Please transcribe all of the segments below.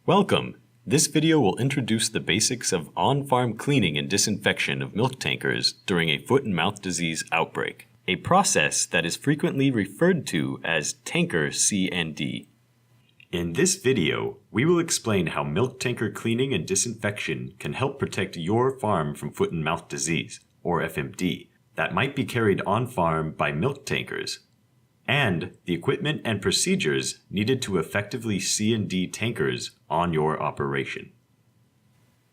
Welcome! This video will introduce the basics of on-farm cleaning and disinfection of milk tankers during a foot and mouth disease outbreak, a process that is frequently referred to as tanker C&D. In this video, we will explain how milk tanker cleaning and disinfection can help protect your farm from foot and mouth disease, or FMD, that might be carried on-farm by milk tankers, and the equipment and procedures needed to effectively C&D tankers on your operation.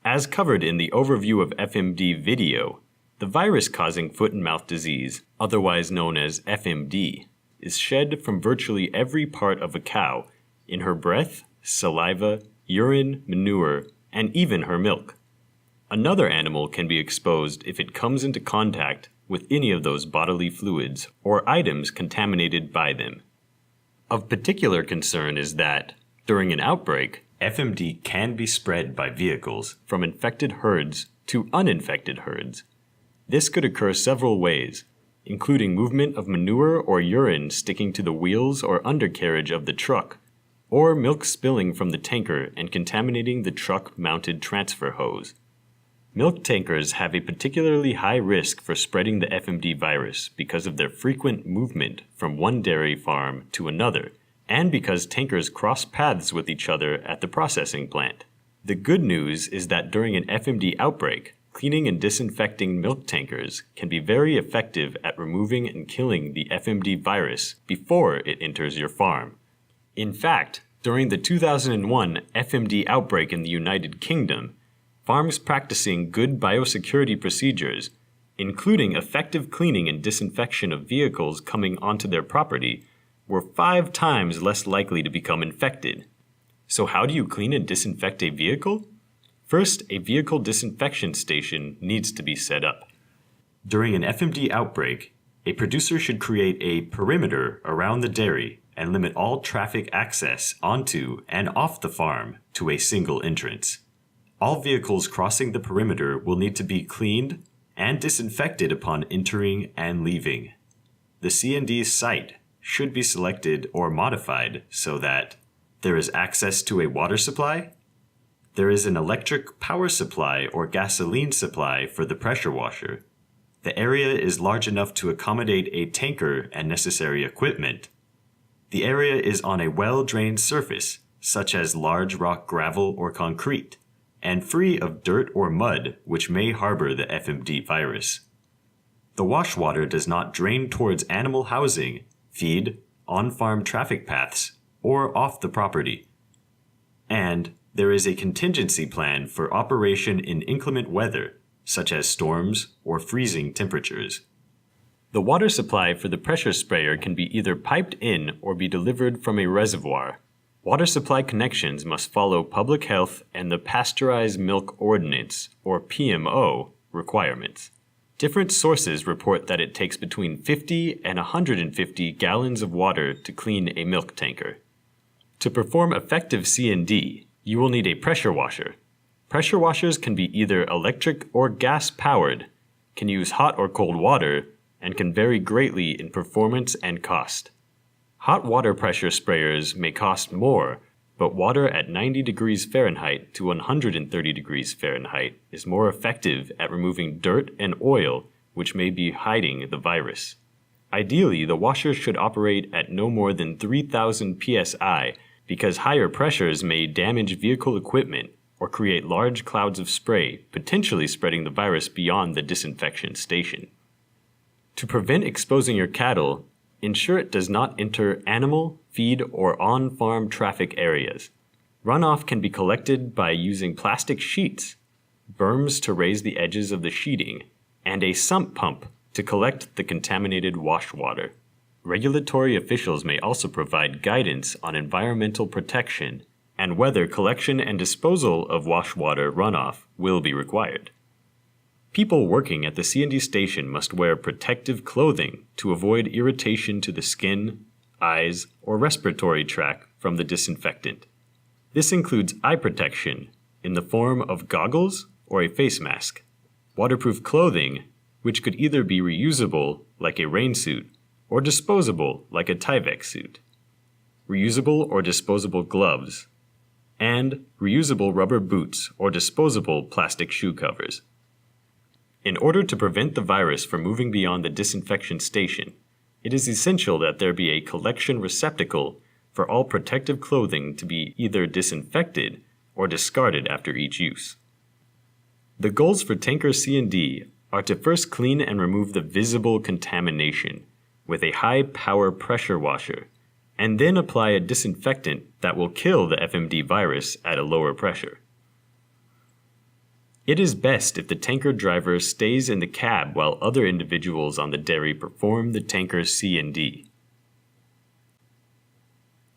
As covered in the overview of FMD video, the virus causing foot and mouth disease, otherwise known as FMD, is shed from virtually every part of a cow in her breath, saliva, urine, manure, and even her milk. Another animal can be exposed if it comes into contact with any of those bodily fluids or items contaminated by them. Of particular concern is that, during an outbreak, FMD can be spread by vehicles from infected herds to uninfected herds. This could occur several ways, including movement of manure or urine sticking to the wheels or undercarriage of the truck, or milk spilling from the tanker and contaminating the truck-mounted transfer hose. Milk tankers have a particularly high risk for spreading the FMD virus because of their frequent movement from one dairy farm to another, and because tankers cross paths with each other at the processing plant. The good news is that during an FMD outbreak, cleaning and disinfecting milk tankers can be very effective at removing and killing the FMD virus before it enters your farm. In fact, during the 2001 FMD outbreak in the United Kingdom, farms practicing good biosecurity procedures, including effective cleaning and disinfection of vehicles coming onto their property, were 5 times less likely to become infected. So how do you clean and disinfect a vehicle? First, a vehicle disinfection station needs to be set up. During an FMD outbreak, a producer should create a perimeter around the dairy and limit all traffic access onto and off the farm to a single entrance. All vehicles crossing the perimeter will need to be cleaned and disinfected upon entering and leaving. The C&D site should be selected or modified so that there is access to a water supply, there is an electric power supply or gasoline supply for the pressure washer, the area is large enough to accommodate a tanker and necessary equipment, the area is on a well-drained surface, such as large rock gravel or concrete, and free of dirt or mud which may harbor the FMD virus. The wash water does not drain towards animal housing, feed, on-farm traffic paths, or off the property. And there is a contingency plan for operation in inclement weather, such as storms or freezing temperatures. The water supply for the pressure sprayer can be either piped in or be delivered from a reservoir. Water supply connections must follow public health and the Pasteurized Milk Ordinance, or PMO, requirements. Different sources report that it takes between 50 and 150 gallons of water to clean a milk tanker. To perform effective C&D, you will need a pressure washer. Pressure washers can be either electric or gas-powered, can use hot or cold water, and can vary greatly in performance and cost. Hot water pressure sprayers may cost more, but water at 90 degrees Fahrenheit to 130 degrees Fahrenheit is more effective at removing dirt and oil which may be hiding the virus. Ideally, the washer should operate at no more than 3,000 psi because higher pressures may damage vehicle equipment or create large clouds of spray, potentially spreading the virus beyond the disinfection station. To prevent exposing your cattle, ensure it does not enter animal, feed, or on-farm traffic areas. Runoff can be collected by using plastic sheets, berms to raise the edges of the sheeting, and a sump pump to collect the contaminated wash water. Regulatory officials may also provide guidance on environmental protection and whether collection and disposal of wash water runoff will be required. People working at the C&D station must wear protective clothing to avoid irritation to the skin, eyes, or respiratory tract from the disinfectant. This includes eye protection in the form of goggles or a face mask, waterproof clothing, which could either be reusable, like a rain suit, or disposable, like a Tyvek suit, reusable or disposable gloves, and reusable rubber boots or disposable plastic shoe covers. In order to prevent the virus from moving beyond the disinfection station, it is essential that there be a collection receptacle for all protective clothing to be either disinfected or discarded after each use. The goals for tanker C&D are to first clean and remove the visible contamination with a high-power pressure washer, and then apply a disinfectant that will kill the FMD virus at a lower pressure. It is best if the tanker driver stays in the cab while other individuals on the dairy perform the tanker C&D.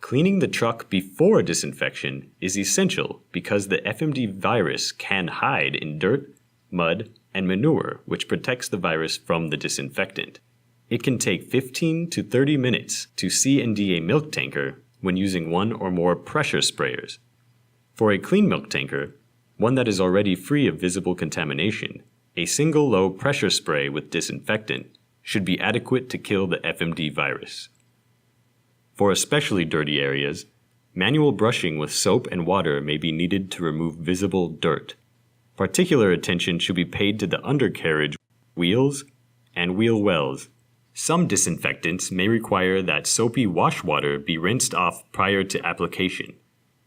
Cleaning the truck before disinfection is essential because the FMD virus can hide in dirt, mud, and manure, which protects the virus from the disinfectant. It can take 15 to 30 minutes to C&D a milk tanker when using one or more pressure sprayers. For a clean milk tanker, one that is already free of visible contamination, a single low pressure spray with disinfectant should be adequate to kill the FMD virus. For especially dirty areas, manual brushing with soap and water may be needed to remove visible dirt. Particular attention should be paid to the undercarriage, wheels, and wheel wells. Some disinfectants may require that soapy wash water be rinsed off prior to application.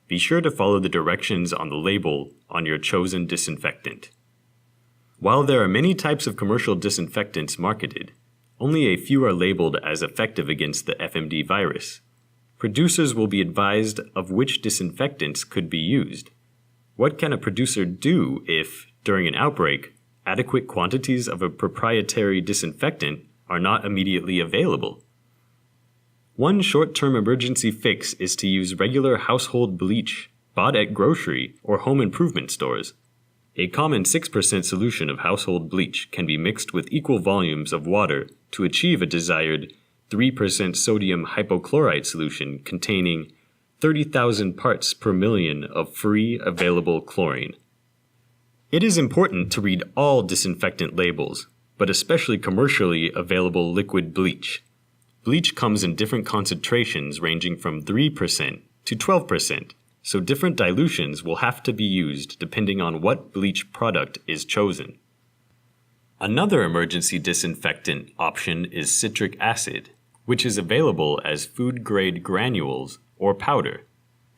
Be sure to follow the directions on the label on your chosen disinfectant. While there are many types of commercial disinfectants marketed, only a few are labeled as effective against the FMD virus. Producers will be advised of which disinfectants could be used. What can a producer do if, during an outbreak, adequate quantities of a proprietary disinfectant are not immediately available? One short-term emergency fix is to use regular household bleach bought at grocery or home improvement stores. A common 6% solution of household bleach can be mixed with equal volumes of water to achieve a desired 3% sodium hypochlorite solution containing 30,000 parts per million of free available chlorine. It is important to read all disinfectant labels, but especially commercially available liquid bleach. Bleach comes in different concentrations ranging from 3% to 12%, so different dilutions will have to be used depending on what bleach product is chosen. Another emergency disinfectant option is citric acid, which is available as food-grade granules or powder.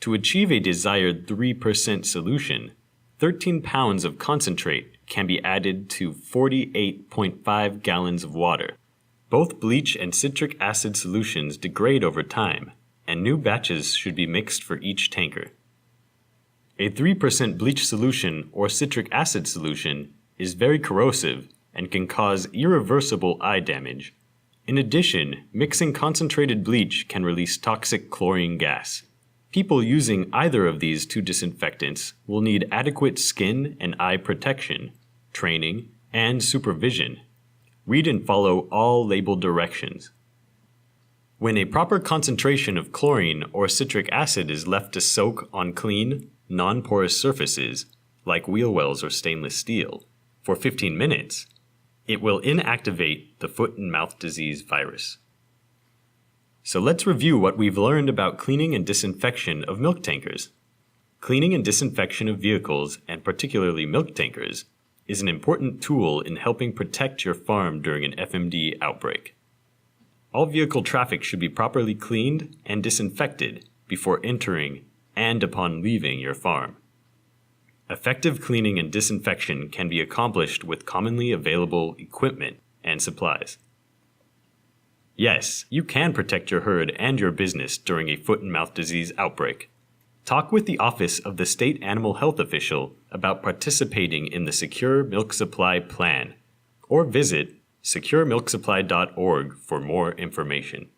To achieve a desired 3% solution, 13 pounds of concentrate can be added to 48.5 gallons of water. Both bleach and citric acid solutions degrade over time, and new batches should be mixed for each tanker. A 3% bleach solution or citric acid solution is very corrosive and can cause irreversible eye damage. In addition, mixing concentrated bleach can release toxic chlorine gas. People using either of these two disinfectants will need adequate skin and eye protection, training, and supervision. Read and follow all label directions. When a proper concentration of chlorine or citric acid is left to soak on clean, non-porous surfaces, like wheel wells or stainless steel, for 15 minutes, it will inactivate the foot and mouth disease virus. So let's review what we've learned about cleaning and disinfection of milk tankers. Cleaning and disinfection of vehicles, and particularly milk tankers, is an important tool in helping protect your farm during an FMD outbreak. All vehicle traffic should be properly cleaned and disinfected before entering and upon leaving your farm. Effective cleaning and disinfection can be accomplished with commonly available equipment and supplies. Yes, you can protect your herd and your business during a foot and mouth disease outbreak. Talk with the Office of the State Animal Health Official about participating in the Secure Milk Supply Plan, or visit securemilksupply.org for more information.